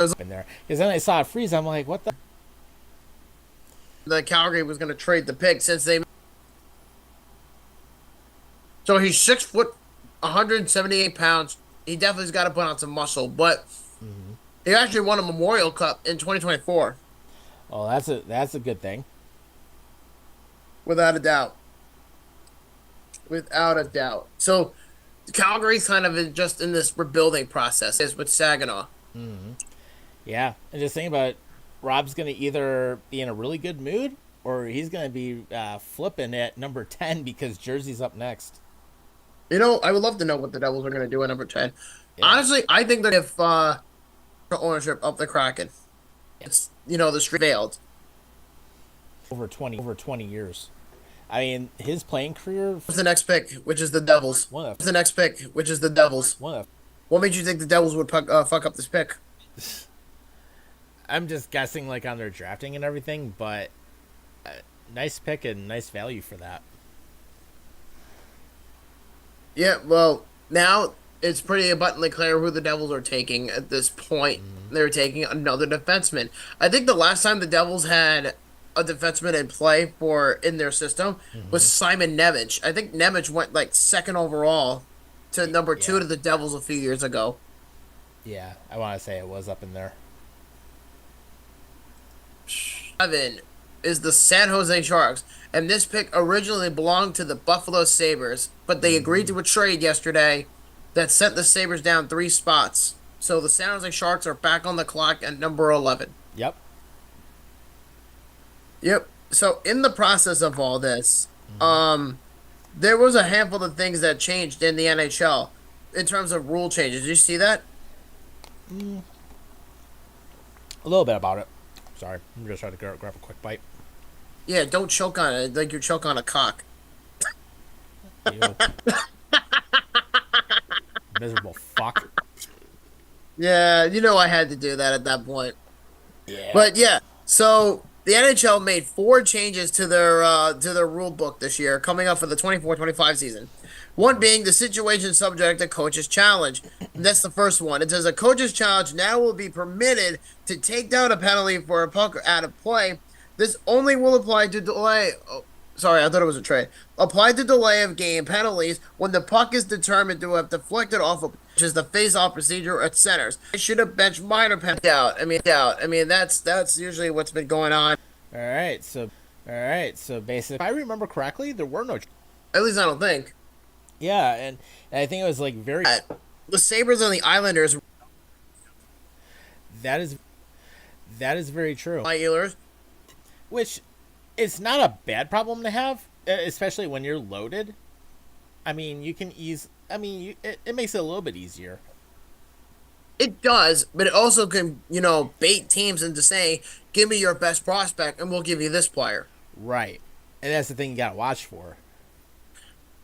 in there. Because then I saw it freeze. I'm like, what The Calgary was going to trade the pick since they. So he's 6 foot, 178 pounds. He definitely's got to put on some muscle, but the? he actually won a Memorial Cup in 2024, Oh, that's a good thing. without a doubt. Without a doubt. So Calgary's kind of just in this rebuilding process is with Saginaw. Yeah, and just think about it, Rob's gonna either be in a really good mood or he's gonna be flipping at number 10 because Jersey's up next. I would love to know what the Devils are going to do at number 10. Yeah, Honestly, I think that if ownership of the Kraken, it's the street veiled. over 20 years. I mean, his playing career. What's the next pick, which is the Devils? One What's of the next pick, which is the Devils? one of. What made you think the Devils would fuck up this pick? I'm just guessing like on their drafting and everything, but nice pick and nice value for that. Yeah, well, now it's pretty abundantly clear who the Devils are taking at this point. They're taking another defenseman. I think the last time the Devils had a defenseman in play for in their system was Simon Nemec. I think Nemec went like second overall to number two Yeah, to the Devils a few years ago. yeah. I want to say it was up in there. Seven is the San Jose Sharks, and this pick originally belonged to the Buffalo Sabres, but they agreed to a trade yesterday that sent the Sabres down 3 spots. So the San Jose Sharks are back on the clock at number 11. Yep. Yep. So in the process of all this, there was a handful of things that changed in the NHL in terms of rule changes. Did you see that? A little bit about it. Sorry, I'm just trying to grab a quick bite. Yeah, don't choke on it like you choke on a cock. You miserable fuck. Yeah, I had to do that at that point. Yeah. But yeah, so the NHL made 4 changes to their rule book this year, coming up for the 24-25 season. One being the situation subject to coach's challenge. And that's the first one. It says a coach's challenge now will be permitted to take down a penalty for a puck out of play. This only will apply to delay. Oh, sorry, I thought it was a trade. Apply to delay of game penalties when the puck is determined to have deflected off of, which is the face-off procedure at centers. They should have benched minor penalty out. I mean that's usually what's been going on. All right. So basically, if I remember correctly, there were no. At least I don't think. Yeah, and I think it was like very. The Sabres and the Islanders, That is that is very true. my Ehlers, Which is not a bad problem to have, especially when you're loaded. I mean, you can ease. I mean, it makes it a little bit easier. it does, but it also can, bait teams into saying, "Give me your best prospect, and we'll give you this player." Right, and that's the thing you gotta watch for.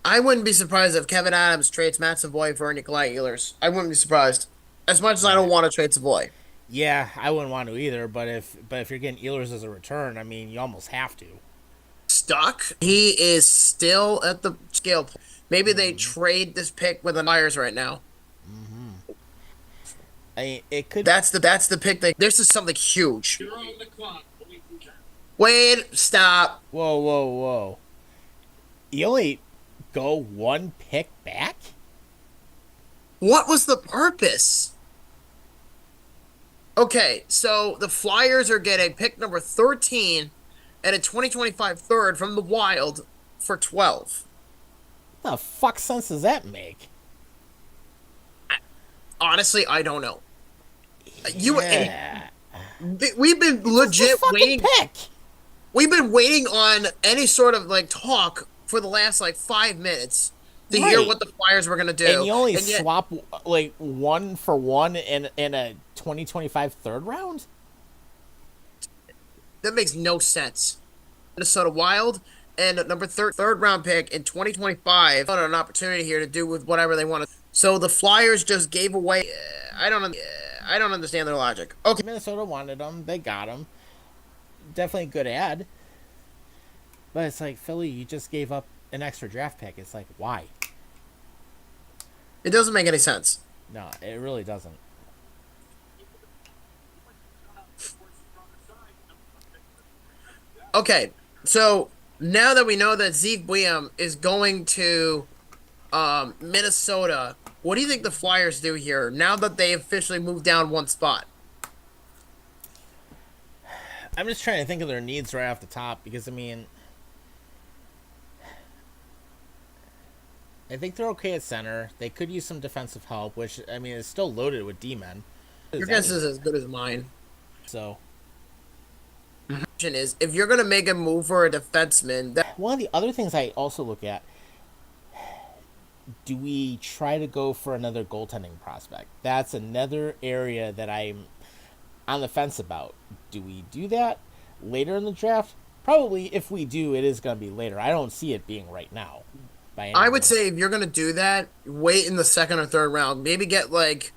I wouldn't be surprised if Kevin Adams trades Matt Savoy for Nikolai Ehlers. I wouldn't be surprised. As much as I don't Right. want to trade Savoy. Yeah, I wouldn't want to either. But if you're getting Ehlers as a return, I mean, you almost have to. Stuck. He is still at the scale. Maybe they trade this pick with the Myers right now. I mean, it could. That's the pick. This is something huge. Wait, stop. Whoa, whoa, whoa! You only go one pick back. What was the purpose? Okay, so the Flyers are getting pick number 13 and a 2025 third from the Wild for 12. What the fuck sense does that make? Honestly, I don't know. You Yeah, we've been it's just a legit fucking waiting. pick. We've been waiting on any sort of like talk for the last like 5 minutes to hear Right. what the Flyers were gonna And do. you only And yet swap like one for one in a 2025 third round? that makes no sense. Minnesota Wild and number third round pick in 2025 on an opportunity here to do with whatever they want to. So the Flyers just gave away. I don't understand their logic. Okay, Minnesota wanted them. They got them. Definitely a good ad. But it's like, Philly, you just gave up an extra draft pick. It's like, why? it doesn't make any sense. No, it really doesn't. Okay, so now that we know that Zeke William is going to Minnesota, what do you think the Flyers do here now that they officially moved down one spot? I'm just trying to think of their needs right off the top because I think they're okay at center. They could use some defensive help, which is still loaded with D-men. Your As guess any. is as good as mine. So Question is, if you're gonna make a move for a defenseman, that one of the other things I also look at: do we try to go for another goaltending prospect? That's another area that I'm on the fence about. Do we do that later in the draft? Probably. If we do, it is going to be later. I don't see it being right now, by any I would means. say if you're gonna do that, wait in the second or third round. Maybe get like,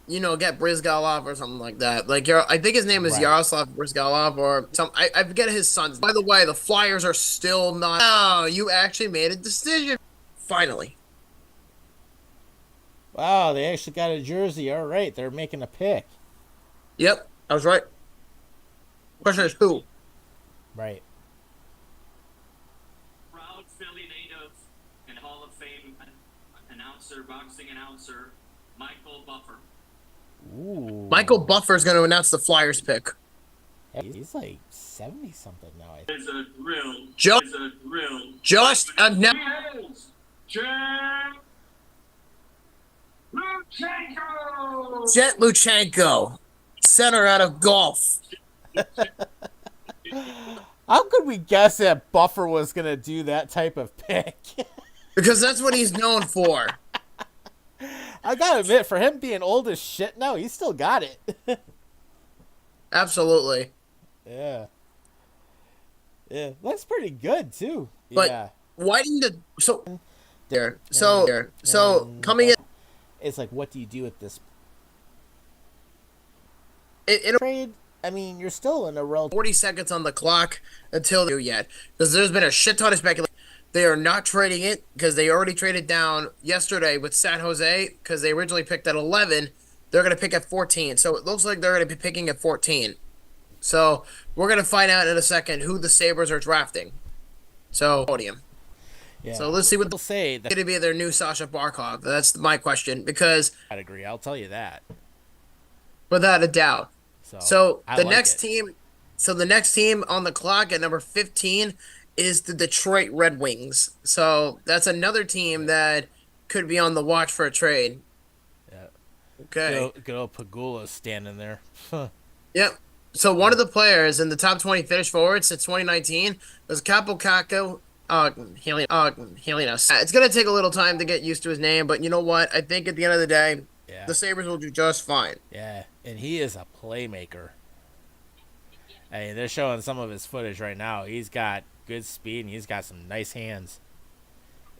get Brizgalov or something like that. Like I think his name is Right. Yaroslav Brizgalov or some. I forget his son's. By the way, the Flyers are still not. Oh, you actually made a decision. Finally. Wow, they actually got a jersey. All right, they're making a pick. Yep, I was right. Question is who? Right. Proud Philly native and Hall of Fame boxing announcer, Michael Buffer. Ooh. Michael Buffer is going to announce the Flyers pick. He's like 70 something now. I think. Is a drill. Just, Is a drill. just announced. Yes, Jack Luchenko. Jet Luchenko, center out of golf. How could we guess that Buffer was going to do that type of pick? Because that's what he's known for. I gotta admit, for him being old as shit now, he still got it. Absolutely. Yeah. Yeah, that's pretty good, too. But Yeah. why didn't the so coming in It's like, what do you do with this it trade? You're still in a relative. 40 seconds on the clock until they do yet because there's been a shit ton of speculation. They are not trading it because they already traded down yesterday with San Jose because they originally picked at 11. They're going to pick at 14. So it looks like they're going to be picking at 14. So we're going to find out in a second who the Sabres are drafting. So, podium. Yeah. So let's see what They'll say that. going to be their new Sasha Barkov. That's my question because I'd agree. I'll tell you that. without a doubt. So, So I the like next it. team, so the next team on the clock at number 15 is the Detroit Red Wings. So that's another team that could be on the watch for a trade. Yeah. Okay. Good old Pagula standing there. Yep. So one of the players in the top 20 finish forwards since 2019 was Capo Caco. Helios. It's gonna take a little time to get used to his name, but you know what? I think at the end of the day, Yeah. the Sabres will do just fine. Yeah. And he is a playmaker. They're showing some of his footage right now. He's got good speed and he's got some nice hands.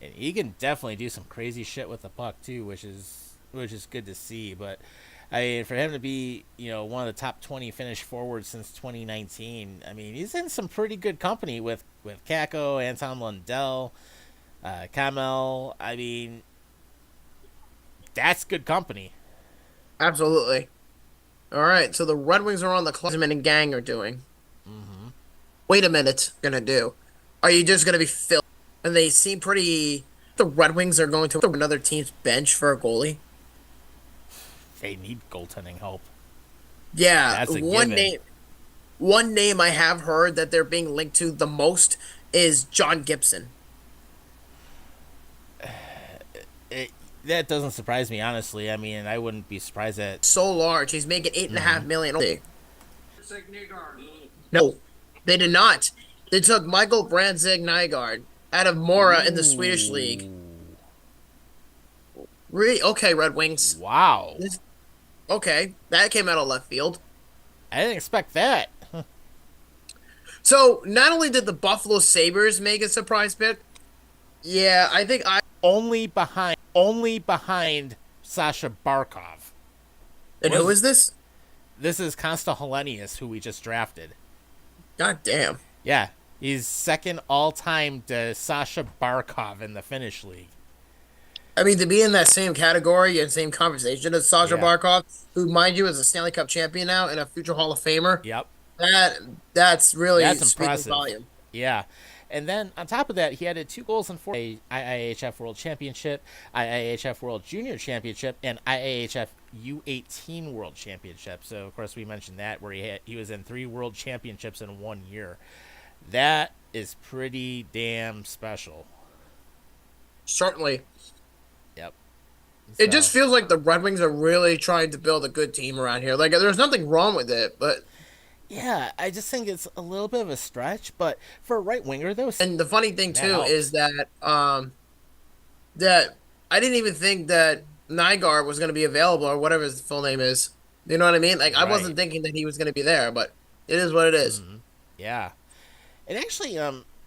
And he can definitely do some crazy shit with the puck too, which is good to see. But for him to be, one of the top 20 finish forwards since 2019, he's in some pretty good company with Kako, Anton Lundell, Kamel. That's good company. Absolutely. All right. So the Red Wings are on the Klinsmann and gang are doing. Wait a minute. Gonna do? Are you just gonna be filled? And they seem pretty. The Red Wings are going to another team's bench for a goalie. They need goaltending help. Yeah, That's a one given. name. One name I have heard that they're being linked to the most is John Gibson. That doesn't surprise me, honestly. I wouldn't be surprised at. So large, he's making 8.5 million. Signigar. No, they did not. They took Michael Brandzig Nygaard out of Mora in the Swedish league. Really? Okay, Red Wings. Wow. Okay, that came out of left field. I didn't expect that. So not only did the Buffalo Sabres make a surprise pick, yeah, I think I. Only behind Sasha Barkov. And who is this? This is Consta Helenius, who we just drafted. God damn. Yeah, he's second all time to Sasha Barkov in the Finnish league. I mean, to be in that same category and same conversation as Sasha Yeah. Barkov, who, mind you, is a Stanley Cup champion now and a future Hall of Famer. Yep. That's really That's speaking impressive. volume. Yeah. And then on top of that, he added 2 goals and 4 IIHF World Championship, IIHF World Junior Championship, and IIHF U18 World Championship. So of course we mentioned that where he was in 3 World Championships in 1 year. That is pretty damn special. Certainly. Yep. It just So feels like the Red Wings are really trying to build a good team around here. Like there's nothing wrong with it, but yeah, I just think it's a little bit of a stretch, but for a right winger though, and the funny thing that too is helps. that I didn't even think that Nygaard was going to be available or whatever his full name is. You know what I mean? Like I wasn't Right. thinking that he was going to be there, but it is what it is. Yeah. And actually,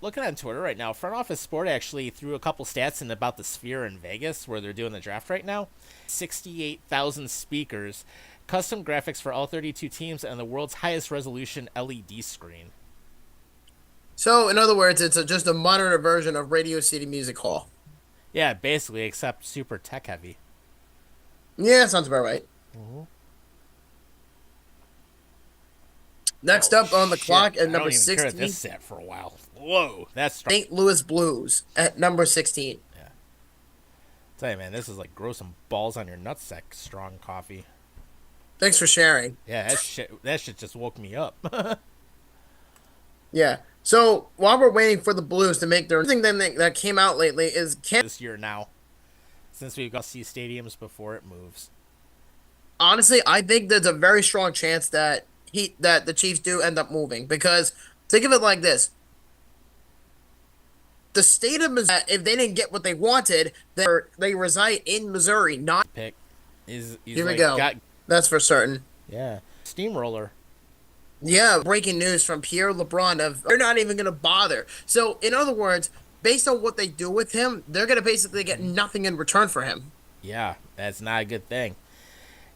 looking on Twitter right now, Front Office Sport actually threw a couple stats in about the Sphere in Vegas, where they're doing the draft right now. 68,000 speakers, custom graphics for all 32 teams, and the world's highest resolution LED screen. So in other words, it's just a modern version of Radio City Music Hall. Yeah, basically, except super tech heavy. Yeah, sounds about right. Next Oh up on the shit! clock at I number don't even care if this 16, sat for a while. Whoa, that's strong. St. Louis Blues at number 16. Yeah, tell you, man, this is like grow some balls on your nutsack. Strong coffee. Thanks for sharing. Yeah, that shit. That shit just woke me up. Yeah. So while we're waiting for the Blues to make their thing, then that came out lately is This year now, since we've got to see stadiums before it moves. honestly, I think there's a very strong chance that the Chiefs do end up moving because think of it like this: the state of Missouri, if they didn't get what they wanted, they reside in Missouri. Not Pick is here we like go. got That's for certain. yeah steamroller. Yeah, breaking news from Pierre LeBrun of they're not even going to bother. So in other words, based on what they do with him, they're going to basically get nothing in return for him. Yeah, that's not a good thing.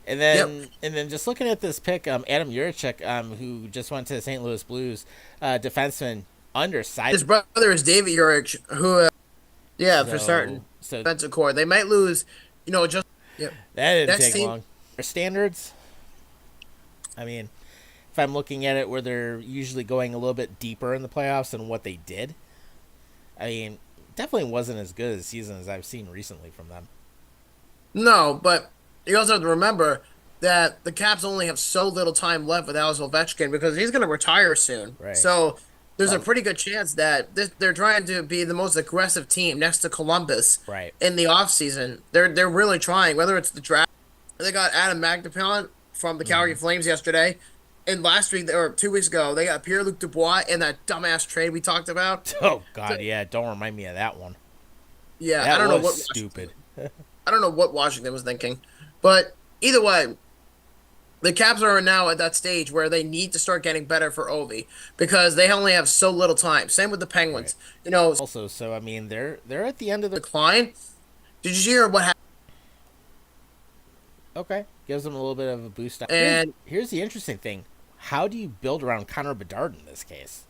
Yep. And then just looking at this pick, Adam Juracek, who just went to the St. Louis Blues, defenseman undersized. His brother is David Urich, who, yeah, for certain, So defensive core. They might lose, just yep. that didn't Next take team, long. For standards, I mean, if I'm looking at it where they're usually going a little bit deeper in the playoffs than what they did, I mean, definitely wasn't as good a season as I've seen recently from them. no, but you also have to remember that the Caps only have so little time left with Alex Ovechkin because he's going to retire soon. Right. So there's a Well, pretty good chance that they're trying to be the most aggressive team next to Columbus right. in the offseason. They're really trying, whether it's the draft. They got Adam Magdepellant from the Calgary Flames yesterday. And last week or 2 weeks ago, they got Pierre-Luc Dubois in that dumbass trade we talked about. Oh So, God, yeah. Don't remind me of that one. yeah, I That don't know was what stupid. I don't know what Washington was thinking, but either way, the Caps are now at that stage where they need to start getting better for Ovi because they only have so little time. Same with the Right. Penguins. Also, so I mean, they're at the end of the Decline. Did you hear what happened? okay. Gives them a little bit of a boost. And Here's the interesting thing: how do you build around Connor Bedard in this case?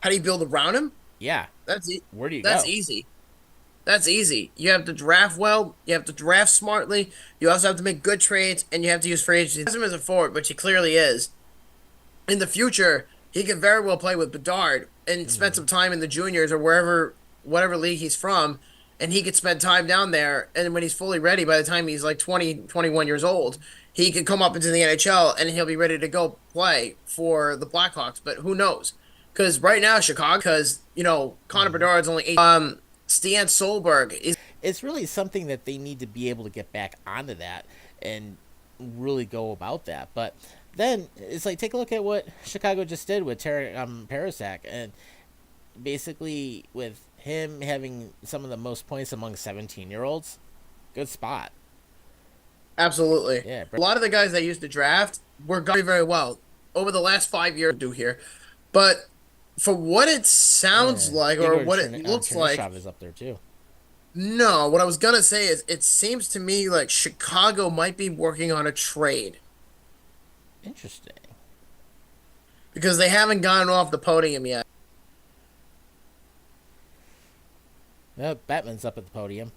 how do you build around him? Yeah, That's where do you that's go? easy. That's easy. You have to draft well. You have to draft smartly. You also have to make good trades, and you have to use free agency. As him as a forward, which he clearly is. In the future, he could very well play with Bedard and spend some time in the juniors or wherever, whatever league he's from, and he could spend time down there. And when he's fully ready, by the time he's like 20, 21 years old, he could come up into the NHL and he'll be ready to go play for the Blackhawks. But who knows? Because right now, Chicago, because, Connor Bedard's only 8. Stan Solberg is. It's really something that they need to be able to get back onto that and really go about that. But then it's like take a look at what Chicago just did with Terry Parasak, and basically with him having some of the most points among 17-year-olds. Good spot. Absolutely. Yeah. A lot of the guys that used to draft were very, very well over the last 5 years. Do here, but for what it sounds Yeah. like or what it looks like, Chernyshov is up there too. no. What I was gonna say is, it seems to me like Chicago might be working on a trade Interesting. because they haven't gotten off the podium yet. Well, Batman's up at the podium.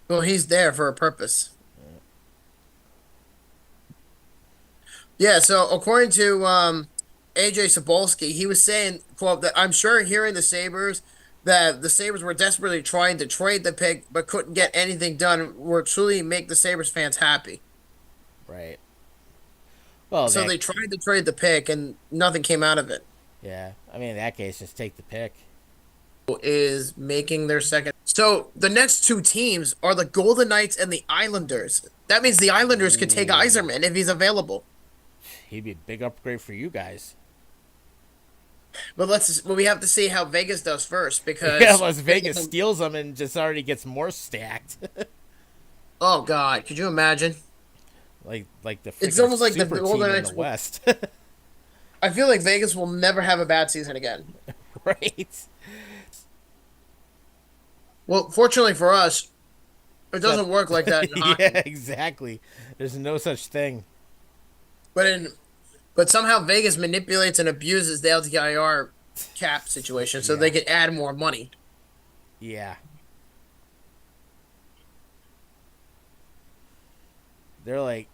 Well, he's there for a purpose. Yeah, so according to AJ Sapolsky, he was saying, quote, that I'm sure hearing that the Sabres were desperately trying to trade the pick but couldn't get anything done will truly make the Sabres fans happy. Right. Well, So that they tried to trade the pick and nothing came out of it. yeah. I mean, in that case, just take the pick. Is making their second. So the next two teams are the Golden Knights and the Islanders. That means the Islanders could take Ooh, Iserman if he's available. he'd be a big upgrade for you guys. But we have to see how Vegas does first Yeah, because Las Vegas steals them and just already gets more stacked. oh God, could you imagine? like the It's freaking almost like the super Golden team in the Knights. West. I feel like Vegas will never have a bad season again. Right. Well, fortunately for us, it Except, doesn't work like that in yeah, hockey. exactly. There's no such thing. But in but somehow Vegas manipulates and abuses the LTIR cap situation so they Yeah. can add more money. Yeah. They're like,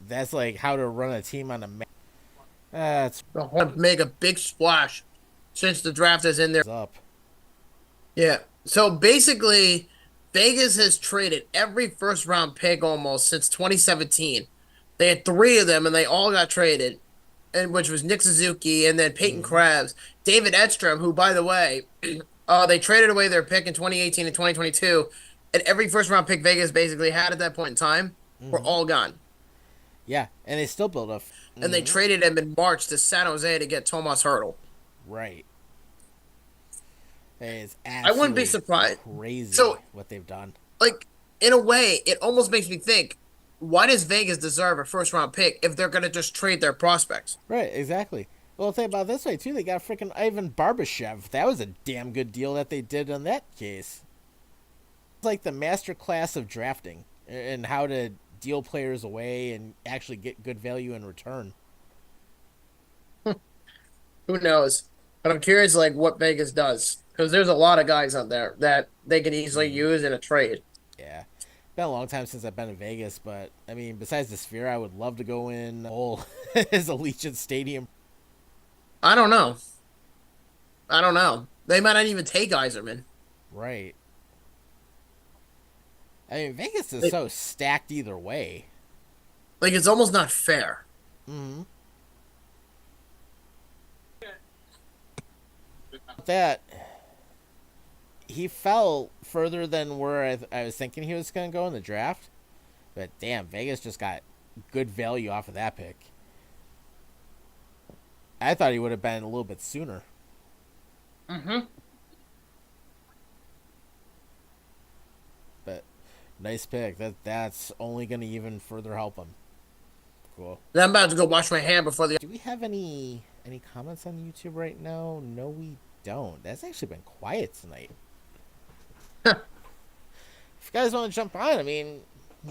that's like how to run a team on a map. That's They want to make a big splash since the draft is in there. up. Yeah. So basically, Vegas has traded every first round pick almost since 2017. They had three of them, and they all got traded, and which was Nick Suzuki, and then Peyton Mm-hmm. Krabs, David Edstrom, who by the way, they traded away their pick in 2018 and 2022, and every first round pick Vegas basically had at that point in time were Mm-hmm. all gone, Yeah, and they still build up. and they Mm-hmm. traded him in March to San Jose to get Tomas Hertl. Right. It's I wouldn't be absolutely surprised. crazy So what they've done. like in a way, it almost makes me think, why does Vegas deserve a first round pick if they're gonna just trade their prospects? Right, exactly. Well, think about it this way too. They got freaking Ivan Barbashev. That was a damn good deal that they did in that case. It's like the master class of drafting and how to deal players away and actually get good value in return. Who knows? But I'm curious, like what Vegas does, because there's a lot of guys out there that they can easily Mm-hmm. use in a trade. Yeah. Been a long time since I've been in Vegas, but I mean, besides the Sphere, I would love to go in whole as Allegiant Stadium. I don't know. I don't know. They might not even take Iserman. Right. I mean, Vegas is Like, so stacked either way. like it's almost not fair. Mm-hmm. That he fell further than where I was thinking he was going to go in the draft. But damn, Vegas just got good value off of that pick. I thought he would have been a little bit sooner. Mm-hmm. But nice pick. That's only going to even further help him. Cool. I'm about to go wash my hand before the. Do we have any comments on YouTube right now? No, we don't. That's actually been quiet tonight. If you guys want to jump on, I mean,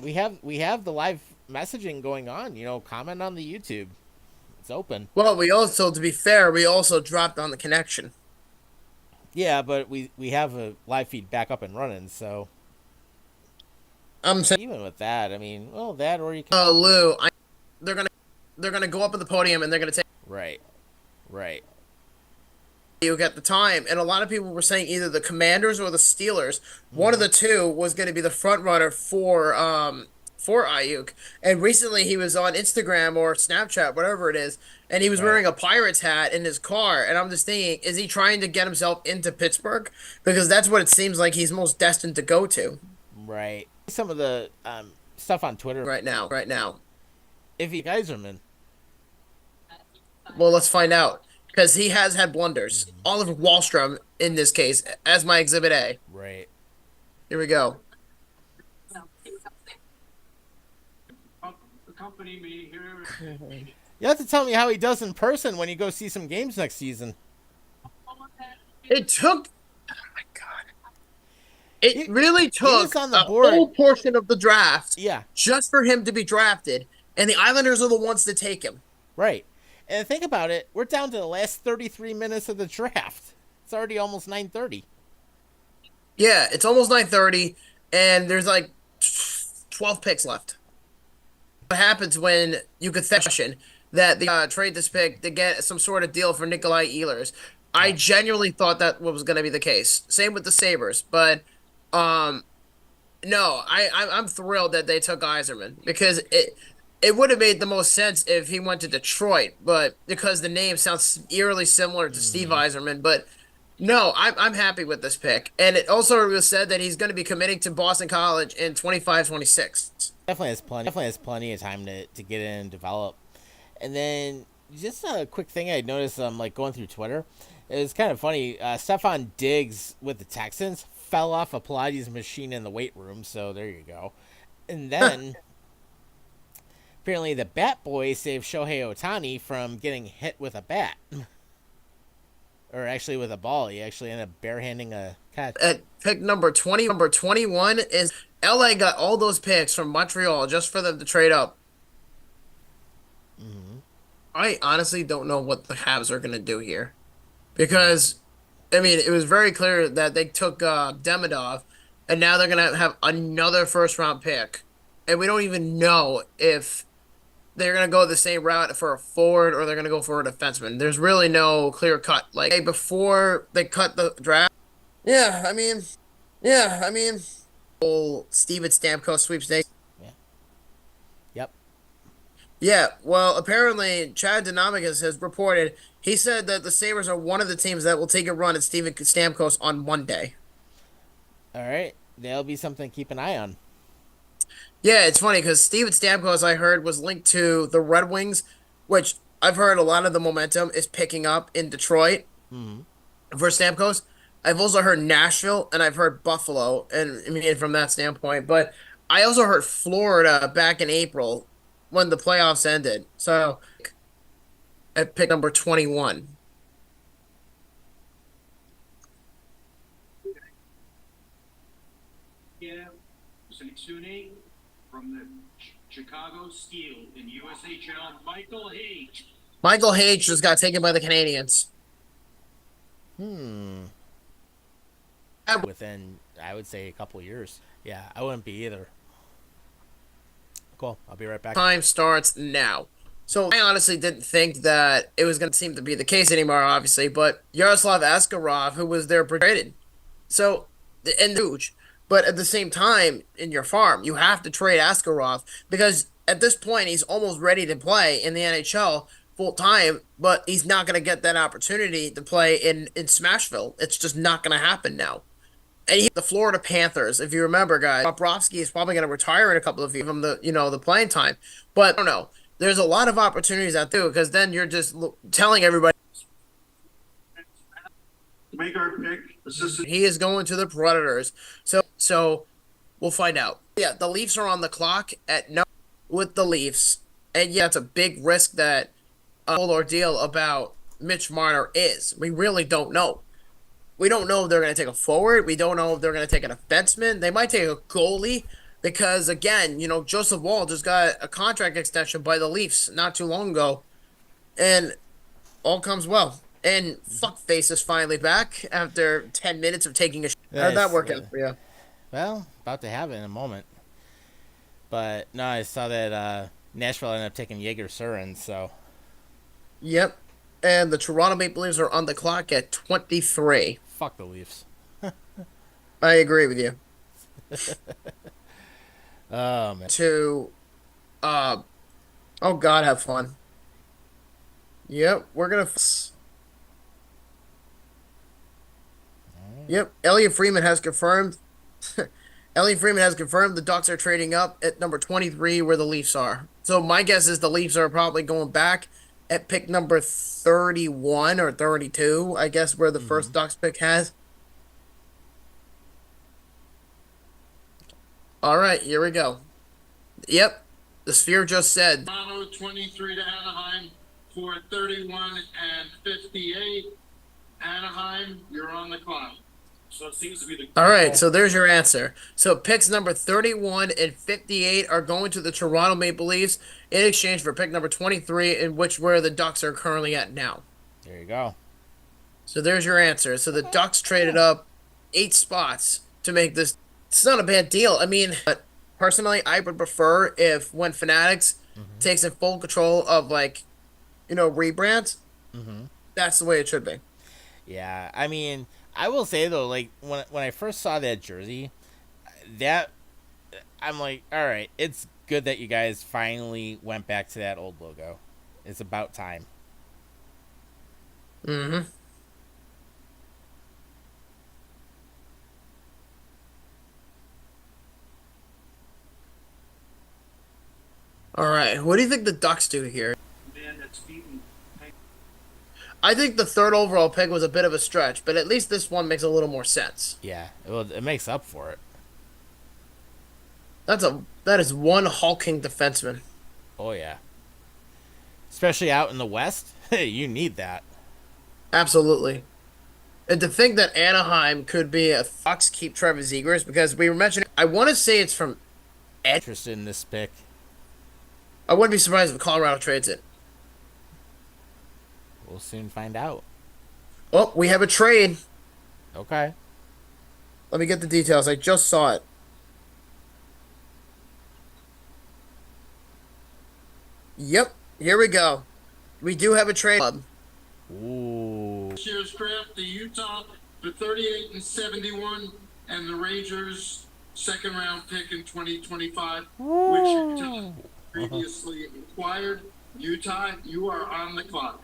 we have the live messaging going on. You know, comment on the YouTube. It's open. Well, we also, to be fair, we also dropped on the connection. Yeah, but we have a live feed back up and running. So I'm saying, even with that, I mean, well, that or you can. Lou, they're gonna they're gonna go up at the podium and they're gonna take Right, right. you at the time, and a lot of people were saying either the Commanders or the Steelers. One of Mm-hmm. the two was going to be the front runner for Ayuk. And recently he was on Instagram or Snapchat, whatever it is, and he was Right, wearing a Pirates hat in his car. And I'm just thinking, is he trying to get himself into Pittsburgh? Because that's what it seems like he's most destined to go to right. Some of the stuff on Twitter. right now. Right now. If you guys are in, Well, let's find out. Because he has had blunders. mm-hmm. Oliver Wallstrom, in this case, as my Exhibit A. Right. Here we go. Accompany me here. You have to tell me how he does in person when you go see some games next season. It took. Oh my God. It really He was took on the a board. whole portion of the draft Yeah, just for him to be drafted, and the Islanders are the ones to take him. right. And think about it, we're down to the last 33 minutes of the draft. It's already almost 9:30. Yeah, it's almost 9:30, and there's like 12 picks left. What happens when you could session? that they trade this pick to get some sort of deal for Nikolai Ehlers. I Yep. genuinely thought that was going to be the case. Same with the Sabres, but um, no, I'm thrilled that they took Yzerman because it would have made the most sense if he went to Detroit, but because the name sounds eerily similar to Steve Mm-hmm. Yzerman, but no, I'm happy with this pick. And it also was said that he's going to be committing to Boston College in 25-26. Definitely has plenty of time to get in and develop. And then just a quick thing I noticed, like going through Twitter, it was kind of funny. Stephon Diggs with the Texans fell off a Pilates machine in the weight room, so there you go. And then apparently the Bat Boy saved Shohei Otani from getting hit with a bat, or actually with a ball. He actually ended up barehanding a catch. At pick number 20, number 21 is LA got all those picks from Montreal just for them to trade up. Mm-hmm. I honestly don't know what the Habs are going to do here because I mean, it was very clear that they took Demidov, and now they're gonna have another first round pick, and we don't even know if they're gonna go the same route for a forward or they're gonna go for a defenseman. There's really no clear cut. Like hey, before they cut the draft. Yeah, I mean, whole Steven Stamkos sweepstakes. Yeah. Yep. Yeah, well, apparently Chad Dynamicus has reported. He said that the Sabres are one of the teams that will take a run at Steven Stamkos on Monday. All right. That'll be something to keep an eye on. Yeah, it's funny because Steven Stamkos, I heard, was linked to the Red Wings, which I've heard a lot of the momentum is picking up in Detroit Mm-hmm. for Stamkos. I've also heard Nashville and I've heard Buffalo, and I mean from that standpoint. But I also heard Florida back in April when the playoffs ended. So at pick number 21. Yeah, Sansuni from the Chicago Steel in USHL, Michael Hayes. Michael Hayes just got taken by the Canadians. Hmm. Within, I would say, a couple years. Yeah, I wouldn't be either. Cool. I'll be right back. Time starts now. So I honestly didn't think that it was going to seem to be the case anymore, obviously. But Yaroslav Askarov, who was there, traded. So, and huge. But at the same time, in your farm, you have to trade Askarov because at this point, he's almost ready to play in the NHL full time, but he's not going to get that opportunity to play in Smashville. It's just not going to happen now. And the Florida Panthers, if you remember, guys, Bobrovsky is probably going to retire in a couple of years from the playing time. But I don't know. There's a lot of opportunities out there because then you're just telling everybody Make our pick. Assistant. he is going to the Predators. So we'll find out. Yeah, the Leafs are on the clock at no with the Leafs, and yeah, it's a big risk that whole ordeal about Mitch Marner is. We really don't know. We don't know if they're going to take a forward. We don't know if they're going to take a defenseman. They might take a goalie because, again, Joseph Wall just got a contract extension by the Leafs not too long ago. And all comes well. And Fuckface is finally back after 10 minutes of taking a shit. How'd that work out for you? Well, about to have it in a moment. But no, I saw that Nashville ended up taking Jaeger Surin, so. Yep. And the Toronto Maple Leafs are on the clock at 23. Fuck the Leafs. I agree with you. Oh, man. Oh God, have fun. Yep, we're gonna. Yep, Elliot Freeman has confirmed. Elliot Freeman has confirmed the Ducks are trading up at number 23 where the Leafs are. So my guess is the Leafs are probably going back at pick number 31 or 32, I guess, where the first Ducks pick has. All right, here we go. Yep, the Sphere just said. Toronto 23 to Anaheim for 31 and 58. Anaheim, you're on the clock. So it seems to be the. All right, so there's your answer. So picks number 31 and 58 are going to the Toronto Maple Leafs in exchange for pick number 23, in which where the Ducks are currently at now. There you go. So there's your answer. So the Ducks traded up 8 spots to make this. It's not a bad deal. I mean, but personally, I would prefer if when Fanatics takes in full control of like rebrand. Mm-hmm. That's the way it should be. Yeah, I mean, I will say though, like when I first saw that jersey, that I'm like, all right, it's good that you guys finally went back to that old logo. It's about time. Mm-hmm. All right. What do you think the Ducks do here? Man, that's beaten. I think the third overall pick was a bit of a stretch, but at least this one makes a little more sense. Yeah, well, it makes up for it. That is one hulking defenseman. Oh yeah, especially out in the West, you need that. Absolutely. And to think that Anaheim could be a Fox keep Trevor Zegers because we were mentioning, I want to say it's from Ed. Interested in this pick? I wouldn't be surprised if Colorado trades it. We'll soon find out. Oh, we have a trade. Okay. Let me get the details. I just saw it. Yep, here we go. We do have a trade. Ooh. This year's draft, the Utah for 38 and 71, and the Rangers second round pick in 2025, which Utah previously acquired. Utah, you are on the clock.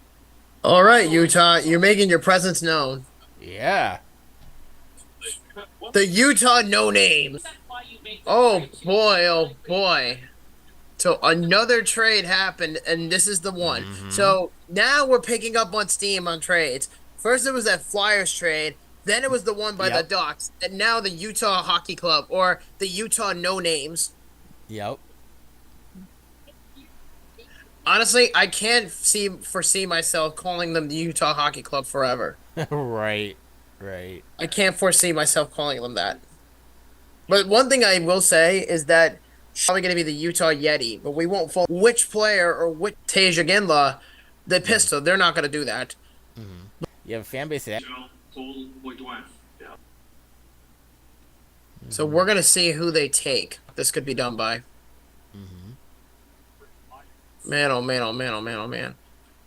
All right, Utah, you're making your presence known. Yeah. The Utah no name. Oh boy, oh boy. So another trade happened, and this is the one. Mm-hmm. So now we're picking up on steam on trades. First it was that Flyers trade, then it was the one by the Yep. Ducks, and now the Utah Hockey Club, or the Utah no names. Yep. Honestly, I can't foresee myself calling them the Utah Hockey Club forever. Right. Right. I can't foresee myself calling them that. But one thing I will say is that it's probably going to be the Utah Yeti, but we won't follow which player or which Tasia Ginla, the pistol. They're not going to do that. Mm-hmm. You have a fan base that. So we're going to see who they take. This could be done by. Mm-hmm. Man, oh man, oh man, oh man, oh man.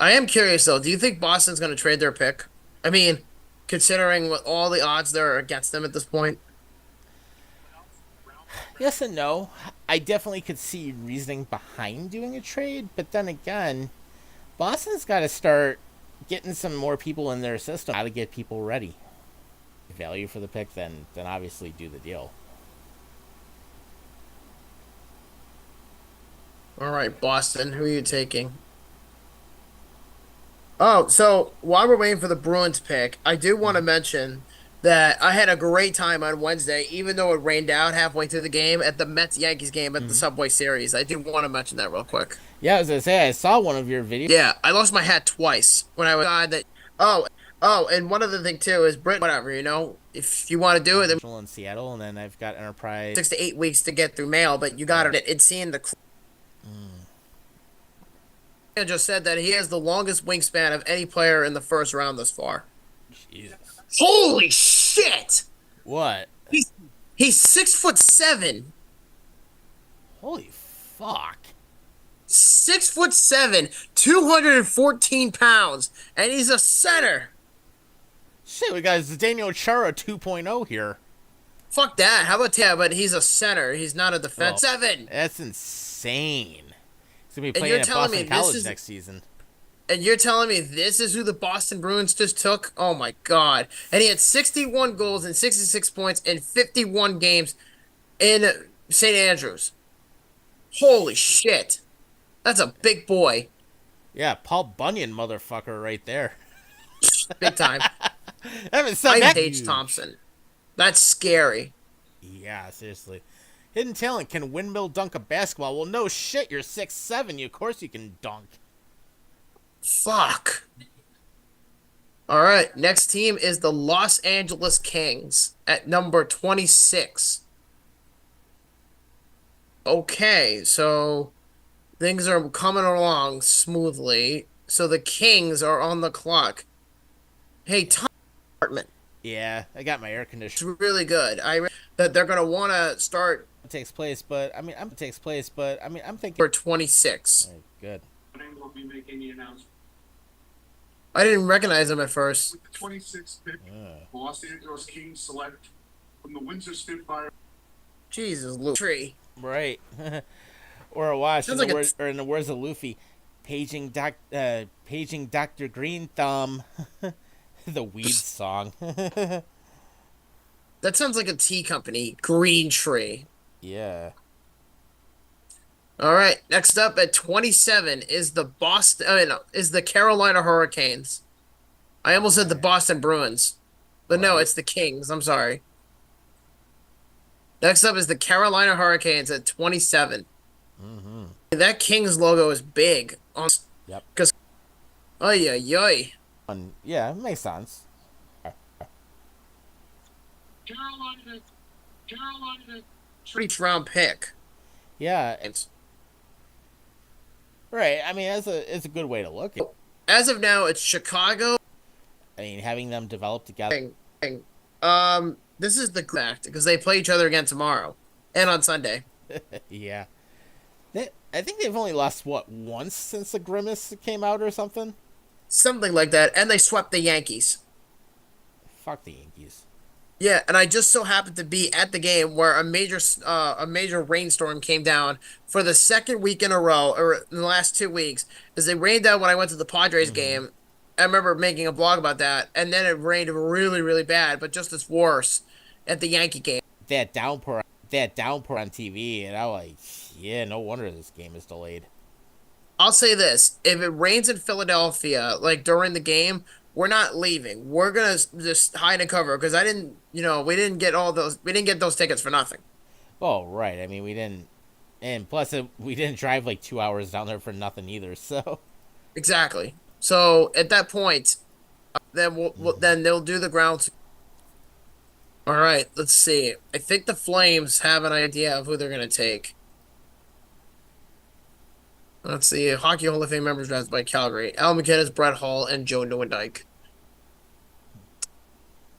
I am curious though. Do you think Boston's going to trade their pick? I mean, considering what all the odds there are against them at this point. Yes and no. I definitely could see reasoning behind doing a trade, but then again, Boston's got to start getting some more people in their system. How to get people ready. Value for the pick, then obviously do the deal. All right, Boston. Who are you taking? Oh, so while we're waiting for the Bruins pick, I do want to mention that I had a great time on Wednesday, even though it rained out halfway through the game at the Mets Yankees game at the Subway Series. I do want to mention that real quick. Yeah, as I say, I saw one of your videos. Yeah, I lost my hat twice when I was that. Oh, and one other thing too is Brit. Whatever, if you want to do it, then In Seattle, and then I've got Enterprise. 6 to 8 weeks to get through mail, but you got it. It's seeing the. Just said that he has the longest wingspan of any player in the first round thus far. Jesus. Holy shit! What? He's 6'7". Holy fuck. 6'7", 214 pounds, and he's a center. Shit, we got Zdeno Chara 2.0 here. Fuck that. How about but he's a center. He's not a defense. Well, 7. That's insane. He's gonna be And playing you're at telling Boston me College next season. And you're telling me this is who the Boston Bruins just took? Oh my god. And he had 61 goals and 66 points in 51 games in St. Andrews. Holy shit. That's a big boy. Yeah, Paul Bunyan motherfucker right there. Big time. I haven't said that. Paige Thompson. That's scary. Yeah, seriously. Hidden talent can windmill dunk a basketball. Well, no shit, you're 6'7". Of course you can dunk. Fuck. All right, next team is the Los Angeles Kings at number 26. Okay, so things are coming along smoothly. So the Kings are on the clock. Hey, Tom Apartment. Yeah, I got my air conditioner. It's really good. That they're gonna want to start It takes place, but I'm thinking for 26. Right, good. We'll be making the announcement. I didn't recognize him at first. With the 26th pick, Uh, the Los Angeles Kings select from the Windsor Spitfire. Jesus, Luke. Tree. right. Or watch in Sounds the like a word, or in the words of Luffy, paging Doctor Green Thumb, the weed song. that sounds like a tea company. Green Tree. Yeah. All right. Next up at 27 is the Boston. I mean, no, is the Carolina Hurricanes. I almost said the Right. Boston Bruins, but no, Right. it's the Kings. I'm sorry. Next up is the Carolina Hurricanes at 27. Mm-hmm. That Kings logo is big on Yep. because oh yeah, yoy. Yeah, it makes sense. Carolina, Carolina. First round pick. Yeah. Right. I mean, it's a good way to look at it. As of now, it's Chicago. I mean, having them develop together. This is the fact because they play each other again tomorrow and on Sunday. Yeah. I think they've only lost what once since the Grimace came out or something. Something like that. And they swept the Yankees. Fuck the Yankees. Yeah, and I just so happened to be at the game where a major rainstorm came down for the second week in a row, or in the last 2 weeks, as it rained out when I went to the Padres Mm-hmm. game. I remember making a blog about that, and then it rained really, really bad, but just as worse at the Yankee game. That downpour. That downpour on TV, and I was like, yeah, no wonder this game is delayed. I'll say this: if it rains in Philadelphia, like during the game, we're not leaving. We're gonna just hide and cover because I didn't, we didn't get those tickets for nothing. Oh, right. I mean, we didn't, and plus we didn't drive like 2 hours down there for nothing either. So. Exactly. So at that point, then Mm-hmm. then they'll do the ground. All right, let's see. I think the Flames have an idea of who they're gonna take. Let's see. Hockey Hall of Fame members drafted by Calgary: Al McInnes, Brett Hall, and Joe Newendike.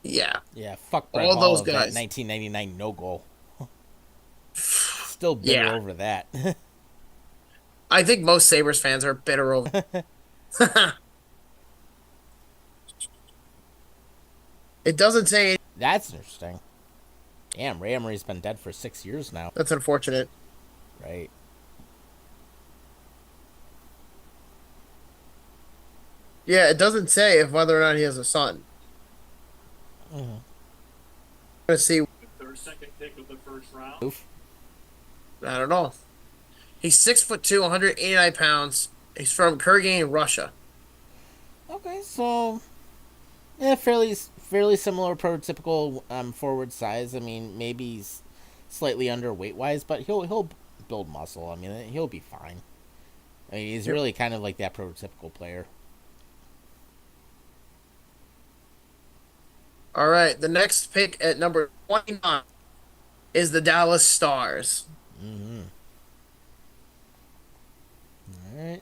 Yeah, Yeah, fuck Brett all Hall those of that guys. 1999 no goal. Still bitter Yeah, over that. I think most Sabres fans are bitter over. It doesn't say. That's interesting. Damn, Ray Emery's been dead for 6 years now. That's unfortunate. Right. Yeah, it doesn't say if whether or not he has a son. Mm-hmm. Let's see. Their second pick of the first round. Oof. I don't know. He's 6'2", 189 pounds. He's from Kyrgyz, Russia. Okay, so yeah, fairly similar prototypical forward size. I mean, maybe he's slightly underweight wise, but he'll build muscle. I mean, he'll be fine. I mean, he's Yep. really kind of like that prototypical player. All right, the next pick at number 29 is the Dallas Stars. Mm-hmm. All right.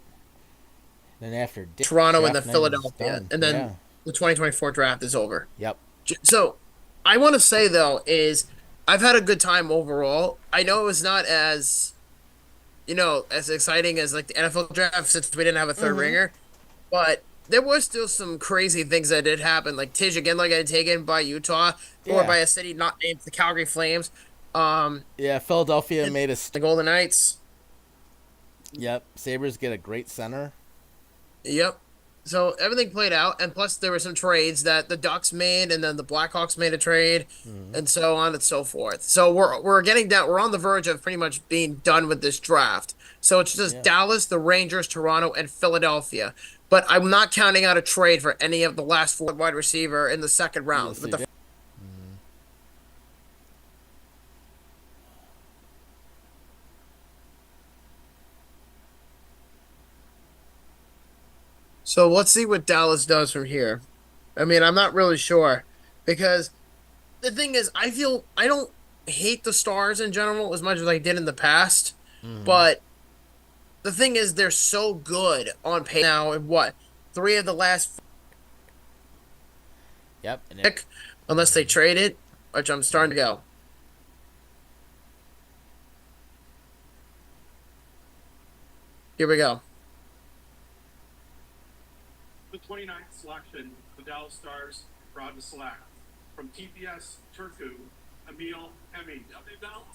Then after Toronto and the draft night is Philadelphia, done, and yeah. then the 2024 draft is over. Yep. So, I want to say though is I've had a good time overall. I know it was not as exciting as like the NFL draft since we didn't have a third Mm-hmm. ringer, but there was still some crazy things that did happen. Like Tej again, like got taken by Utah or Yeah. by a city not named the Calgary Flames. Um, Yeah. Philadelphia and made a. the Golden Knights. Yep. Sabres get a great center. Yep. So everything played out, and plus there were some trades that the Ducks made, and then the Blackhawks made a trade, Mm-hmm. and so on and so forth. So we're getting down. We're on the verge of pretty much being done with this draft. So it's just Yeah. Dallas, the Rangers, Toronto, and Philadelphia. But I'm not counting out a trade for any of the last four wide receiver in the second round. Yes, But they the did. Mm-hmm. So let's see what Dallas does from here. I mean, I'm not really sure because the thing is, I don't hate the Stars in general as much as I did in the past, Mm-hmm. but the thing is, they're so good on paper now. In what three of the last Yep. And pick, unless they trade it, which I'm starting to go. Here we go. The 29th selection, the Dallas Stars proud to select from TPS Turku, Emil Hemming.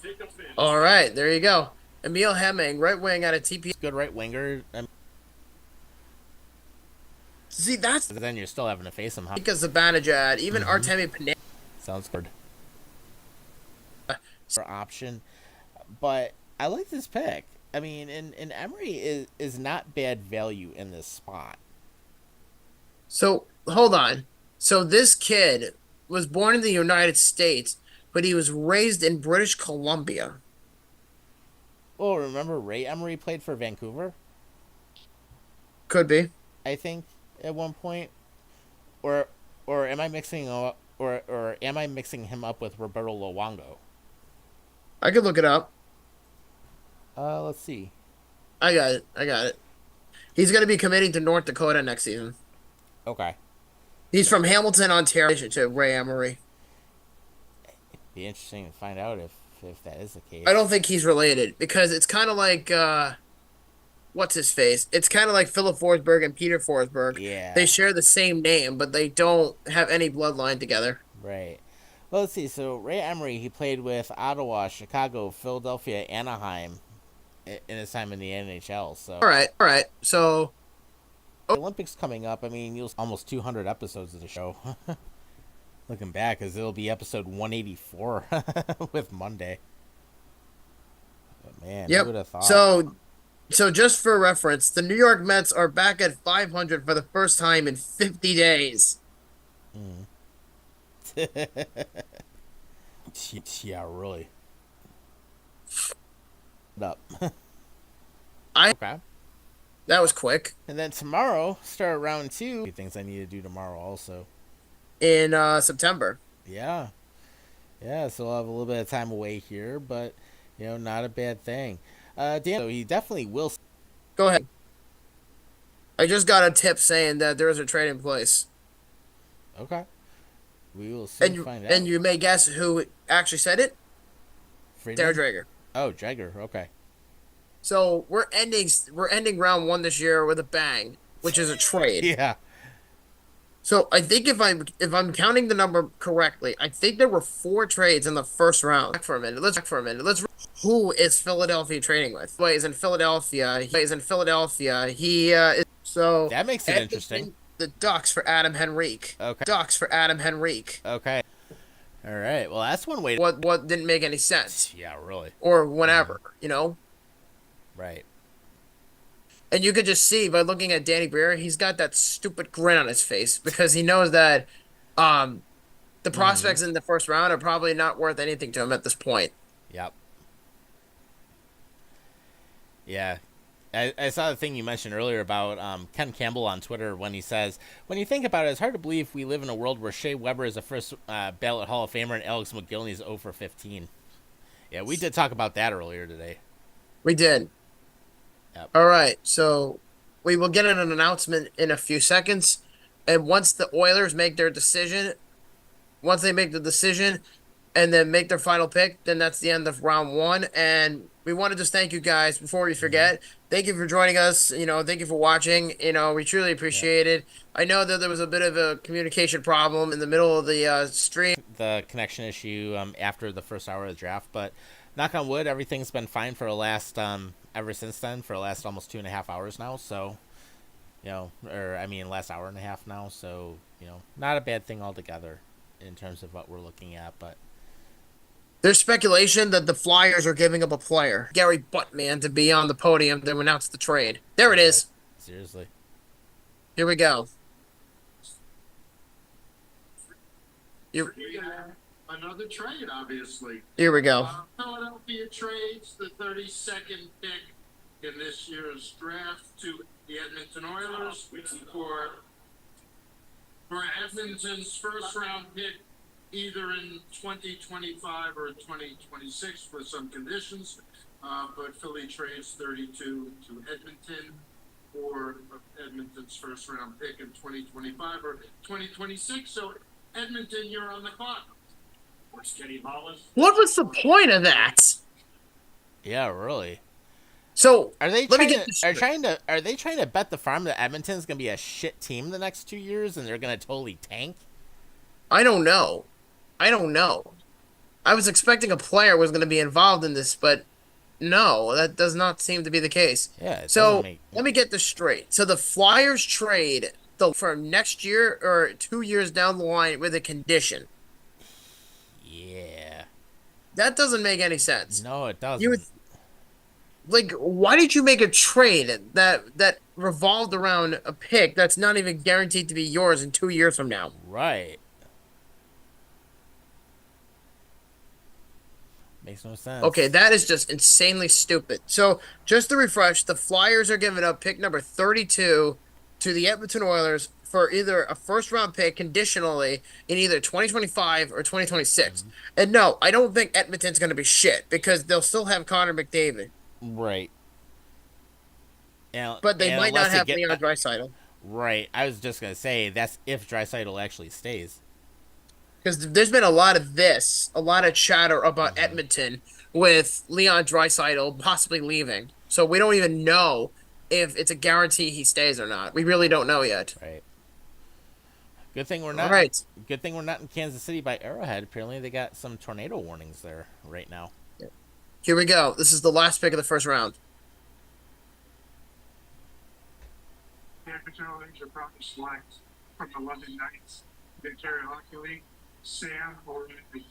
Take a pitch. All right, there you go. Emil Hemming, right wing out of TP. Good right winger. See, that's But then you're still having to face him. because Zibanejad, even Artemi Panarin. Sounds good. Option, but I like this pick. I mean, and Emery is not bad value in this spot. So hold on. So this kid was born in the United States, but he was raised in British Columbia. Oh, remember Ray Emery played for Vancouver? Could be. I think at one point, or am I mixing or am I mixing him up with Roberto Luongo? I could look it up. Let's see. I got it. I got it. He's going to be committing to North Dakota next season. Okay, He's from Hamilton, Ontario, to Ray Emery. be interesting to find out if that is the case. I don't think he's related because it's kind of like what's his face? It's kind of like Philip Forsberg and Peter Forsberg. Yeah. They share the same name, but they don't have any bloodline together. Right. Well, let's see. So Ray Emery, he played with Ottawa, Chicago, Philadelphia, Anaheim in his time in the NHL. So All right. All right. So the Olympics coming up. I mean, you'll almost 200 episodes of the show. Looking back, because it'll be episode 184 with Monday. But man, who would have thought? So just for reference, the New York Mets are back at 500 for the first time in 50 days. Yeah, really. Up. Okay. That was quick. And then tomorrow, start round 2. Things I need to do tomorrow also. In September. Yeah. Yeah, so I'll have a little bit of time away here, but, not a bad thing. Dan, so he definitely will. Go ahead. I just got a tip saying that there is a trade in place. Okay. We will soon find out. And you may guess who actually said it? Friedman? Darren Drager. Oh, Drager. Okay. So we're ending round 1 this year with a bang, which is a trade. Yeah. So I think if I'm counting the number correctly, I think there were 4 trades in the first round. Let's back for a minute. Who is Philadelphia trading with? He's in Philadelphia. He is so that makes it interesting. The Ducks for Adam Henrique. Okay. Okay. All right. Well, that's one way. What didn't make any sense. Yeah, really. Or whatever, Right. And you could just see by looking at Danny Briere, he's got that stupid grin on his face because he knows that the prospects in the first round are probably not worth anything to him at this point. Yep. Yeah. I saw the thing you mentioned earlier about Ken Campbell on Twitter when he says, when you think about it, it's hard to believe we live in a world where Shea Weber is a first ballot Hall of Famer and Alex McGillney is 0 for 15. Yeah, we did talk about that earlier today. We did. Yep. All right, so we will get an announcement in a few seconds, and once the Oilers make their decision, and then make their final pick, then that's the end of round 1. And we want to just thank you guys before we forget. Thank you for joining us. Thank you for watching. We truly appreciate it. I know that there was a bit of a communication problem in the middle of the stream. The connection issue after the first hour of the draft, but knock on wood, everything's been fine for the last ever since then, for the last almost 2.5 hours now. So, last hour and a half now. So, not a bad thing altogether in terms of what we're looking at, but. There's speculation that the Flyers are giving up a player, Gary Buttman, to be on the podium to announce the trade. There it is. Seriously. Here we go. Another trade, obviously. Here we go. Philadelphia trades the 32nd pick in this year's draft to the Edmonton Oilers for Edmonton's first round pick, either in 2025 or 2026 with some conditions. But Philly trades 32 to Edmonton for Edmonton's first round pick in 2025 or 2026. So Edmonton, you're on the clock. What was the point of that? Yeah, really. So Are they let me trying get to this are straight. they trying to bet the farm that Edmonton's gonna be a shit team the next 2 years and they're gonna totally tank? I don't know. I don't know. I was expecting a player was going to be involved in this, but no, that does not seem to be the case. Yeah, it doesn't So make. let me get this straight. So the Flyers trade for next year or 2 years down the line with a condition. Yeah. That doesn't make any sense. No, it You would doesn't. like, why did you make a trade that revolved around a pick that's not even guaranteed to be yours in 2 years from now? Right. Makes no Okay, sense. that is just insanely stupid. So, just to refresh, the Flyers are giving up pick number 32 to the Edmonton Oilers for either a first round pick conditionally in either 2025 or 2026. Mhm. And no, I don't think Edmonton's going to be shit because they'll still have Connor McDavid, Right. but they And might not unless they have get Leon Draisaitl right, I was just gonna say that's if Drysaitel actually stays. because there's been a lot of chatter about Hmm. Edmonton with Leon Draisaitl possibly leaving. So we don't even know if it's a guarantee he stays or not. We really don't know yet. Right. Good thing we're All not. In, right. good thing we're not in Kansas City by Arrowhead. Apparently, they got some tornado warnings there right now. Here we go. This is the last pick of the first round. Tampa Challenge are probably select from the London Knights, the Ontario Hockey League, Sam O'Reilly.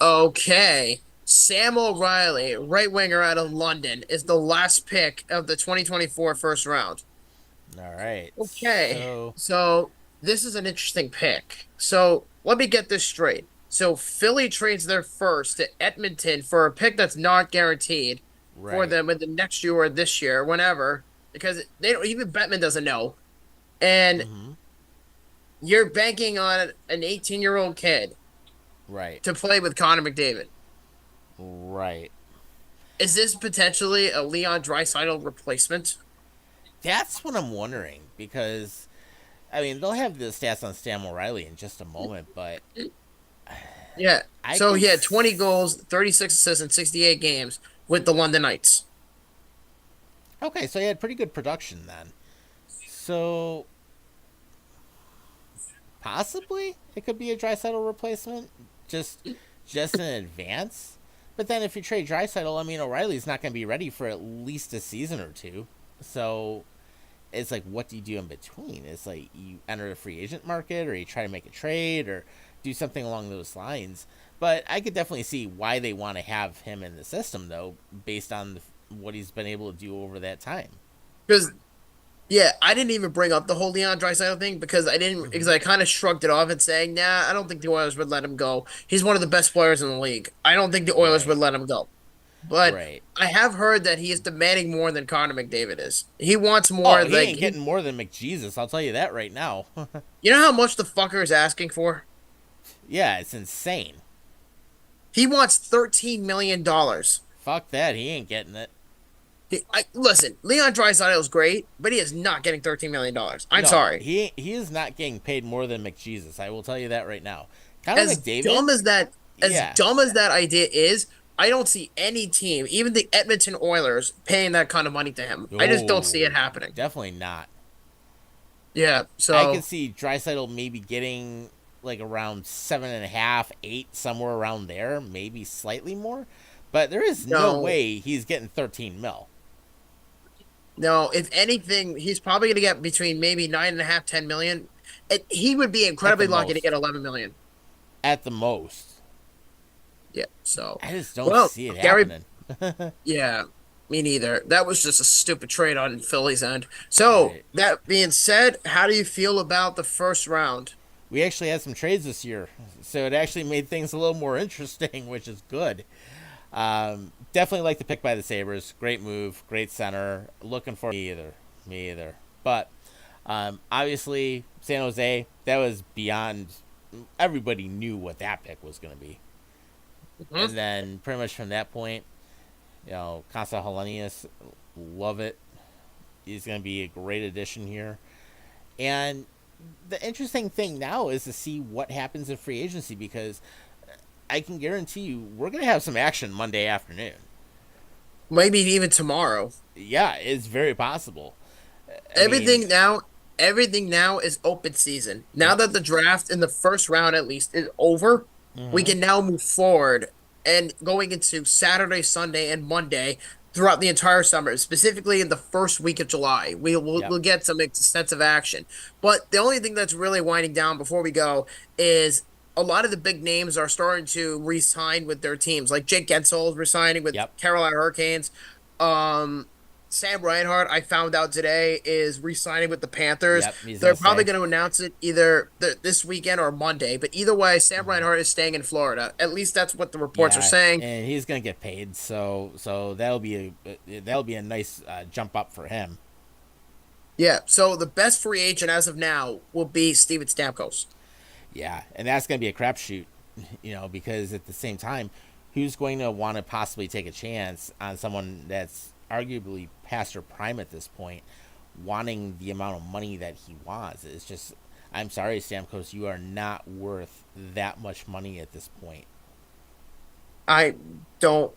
Okay. Sam O'Reilly, right winger out of London, is the last pick of the 2024 first round. All right. Okay. So So this is an interesting pick. So let me get this straight. So Philly trades their first to Edmonton for a pick that's not guaranteed for right. them in the next year or this year, whenever, because they don't even Bettman doesn't know. And Mm-hmm. you're banking on an 18-year-old kid Right. to play with Connor McDavid. Right. Is this potentially a Leon Draisaitl replacement? That's what I'm wondering because I mean they'll have the stats on Sam O'Reilly in just a moment, but Yeah. I So can. he had 20 goals, 36 assists in 68 games with the London Knights. Okay, so he had pretty good production then. So possibly it could be a Drysaitel replacement, just in advance. But then if you trade Drysaitel, I mean O'Reilly's not going to be ready for at least a season or two. So it's like, what do you do in between? It's like you enter the free agent market, or you try to make a trade, or do something along those lines. But I could definitely see why they want to have him in the system, though, based on what he's been able to do over that time. Because, yeah, I didn't even bring up the whole Leon Draisaitl thing because Mm-hmm. I kind of shrugged it off and saying, nah, I don't think the Oilers would let him go. He's one of the best players in the league. I don't think the Oilers Right, would let him go. But right. I have heard that he is demanding more than Connor McDavid is. He wants more. Oh, he Like, ain't getting more than McJesus. I'll tell you that right now. you know how much the fucker is asking for? Yeah, it's insane. He wants $13 million. Fuck that. He ain't getting it. Listen, Leon Draisaitl is great, but he is not getting $13 million. I'm No, sorry. he is not getting paid more than McJesus. I will tell you that right now. Connor As McDavid, dumb as that, as yeah, dumb as that idea is, I don't see any team, even the Edmonton Oilers, paying that kind of money to him. I just don't see it oh, happening. definitely not. Yeah, I could so see Drysaitel maybe getting like around 7.5, 8, somewhere around there, maybe slightly more. But there is no no, way he's getting 13 mil no. If anything, he's probably going to get between maybe 9.5, 10 million. He would be at the incredibly lucky to get most. 11 million. At the most. Yeah, so I just don't well, see it Gary. happening. Yeah, me neither. That was just a stupid trade on Philly's end. So Right. that being said, how do you feel about the first round? We actually had some trades this year, so it actually made things a little more interesting, which is good. Definitely like the pick by the Sabres. Great move, great center. Looking for me either. Me either. But obviously, San Jose, that was beyond. Everybody knew what that pick was going to be. Mhm. And then pretty much from that point, Casa Hellenius, love it. He's going to be a great addition here. And the interesting thing now is to see what happens in free agency because I can guarantee you we're going to have some action Monday afternoon. maybe even tomorrow. Yeah, it's very possible. I mean, Everything now, everything now is open season. Now yep. that the draft in the first round at least is over, we Hmm. can now move forward and going into Saturday, Sunday, and Monday throughout the entire summer, specifically in the first week of July. Yep. We'll get some extensive action. But the only thing that's really winding down before we go is a lot of the big names are starting to re-sign with their teams. Like Jake Gensel is resigning with Yep. Carolina Hurricanes. Um, Sam Reinhart, I found out today, is re-signing with the Panthers. Yep. He's They're gonna probably stay. going to announce it either this weekend or Monday. But either way, Sam Hmm. Reinhart is staying in Florida. At least that's what the reports are Yeah, saying. and he's gonna get paid, so that'll be a nice jump up for him. Yeah. So the best free agent as of now will be Steven Stamkos. Yeah, and that's gonna be a crapshoot, because at the same time, who's going to want to possibly take a chance on someone that's arguably past their prime at this point, wanting the amount of money that he wants? It's just, I'm sorry, Stamkos, you are not worth that much money at this point. I don't.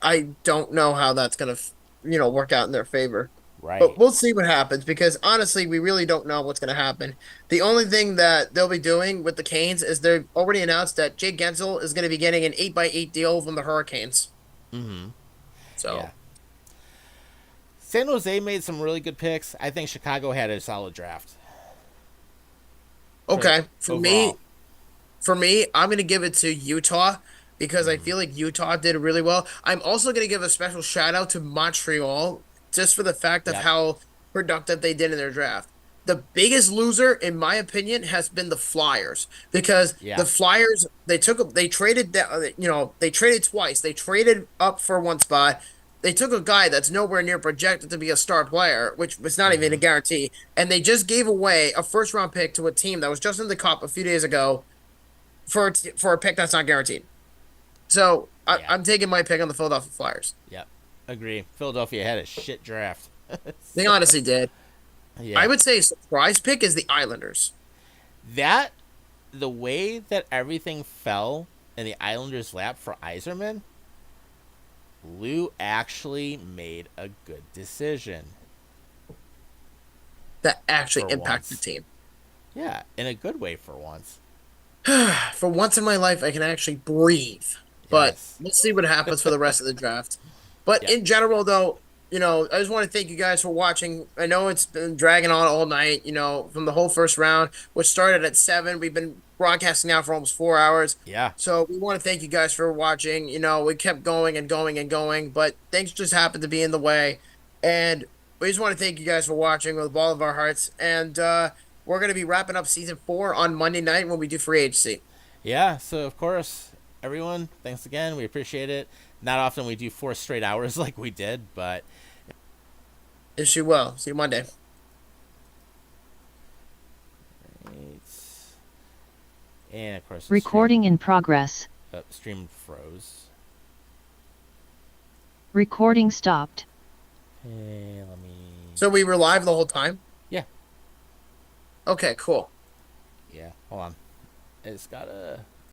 I don't know how that's going to, work out in their favor. But Right. we'll see what happens because honestly, we really don't know what's going to happen. The only thing that they'll be doing with the Canes is they've already announced that Jake Gensel is going to be getting an 8x8 deal from the Hurricanes. Mm-hmm. Yeah. So, San Jose made some really good picks. I think Chicago had a solid draft for okay, overall. for me, I'm going to give it to Utah because I Mm-hmm. feel like Utah did really well. I'm also going to give a special shout out to Montreal just for the fact of Yep. how productive they did in their draft. The biggest loser, in my opinion, has been the Flyers because the Yeah. Flyers they traded they traded twice. They traded up for one spot. They took a guy that's nowhere near projected to be a star player, which was not even a Mm-hmm. guarantee, and they just gave away a first round pick to a team that was just in the cup a few days ago for a pick that's not guaranteed. So Yeah. I'm taking my pick on the Philadelphia Flyers. Yep. Agree. Philadelphia had a shit draft. They So, honestly did. I yeah. would say a surprise pick is the Islanders. That the way that everything fell in the Islanders' lap for Iserman, Lou actually made a good decision That actually for impact the once. team. Yeah, in a good way for once. For once in my life, I can actually breathe. But Yes. let's see what happens for the rest of the draft. But Yep. in general, though, I just want to thank you guys for watching. I know it's been dragging on all night, from the whole first round, which started at 7. We've been broadcasting now for almost 4 hours. Yeah. So we want to thank you guys for watching. We kept going and going and going, but things just happened to be in the way. And we just want to thank you guys for watching with all of our hearts. And we're going to be wrapping up season 4 on Monday night when we do free agency. Yeah. So of course, everyone, thanks again. We appreciate it. Not often we do 4 straight hours like we did, but Yes, you will. See you Monday. it's, and of course the Recording in progress. stream froze. Recording stopped. Hey, let me. So we were live the whole time? Yeah. Okay, cool. Yeah. Hold on. It's gotta.